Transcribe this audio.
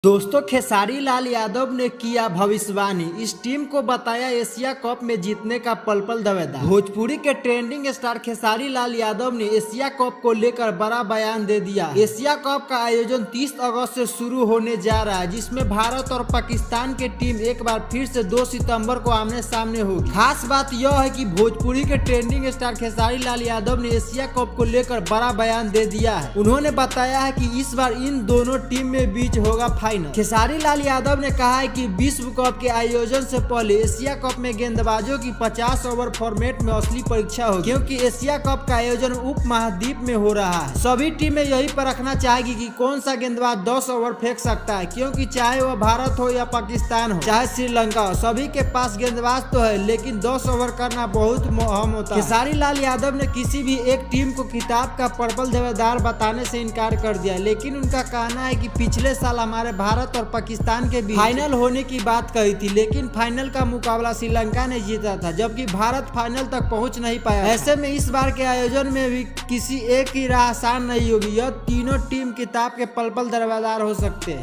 दोस्तों खेसारी लाल यादव ने किया भविष्यवाणी। इस टीम को बताया एशिया कप में जीतने का पल पल दावेदार। भोजपुरी के ट्रेंडिंग स्टार खेसारी लाल यादव ने एशिया कप को लेकर बड़ा बयान दे दिया। एशिया कप का आयोजन 30 अगस्त से शुरू होने जा रहा है, जिसमें भारत और पाकिस्तान की टीम एक बार फिर से 2 सितंबर को आमने सामने होगी। खास बात यह है कि भोजपुरी के ट्रेंडिंग स्टार खेसारी लाल यादव ने एशिया कप को लेकर बड़ा बयान दे दिया है। उन्होंने बताया है कि इस बार इन दोनों टीम में बीच होगा फाइनल। खेसारी लाल यादव ने कहा है कि विश्व कप के आयोजन से पहले एशिया कप में गेंदबाजों की 50 ओवर फॉर्मेट में असली परीक्षा होगी, क्योंकि एशिया कप का आयोजन उप महाद्वीप में हो रहा है। सभी टीमें यही परखना चाहेगी कि कौन सा गेंदबाज 10 ओवर फेंक सकता है, क्योंकि चाहे वह भारत हो या पाकिस्तान हो, चाहे श्रीलंका हो, सभी के पास गेंदबाज तो है, लेकिन 10 ओवर करना बहुत अहम होता है। खेसारी लाल यादव ने किसी भी एक टीम को खिताब का पर्पल दावेदार बताने से इनकार कर दिया, लेकिन उनका कहना है कि पिछले साल हमारे भारत और पाकिस्तान के बीच फाइनल होने की बात कही थी, लेकिन फाइनल का मुकाबला श्रीलंका ने जीता था, जबकि भारत फाइनल तक पहुंच नहीं पाया। ऐसे में इस बार के आयोजन में भी किसी एक की राह आसान नहीं होगी। यह तीनों टीम किताब के पल पल दावेदार हो सकते हैं।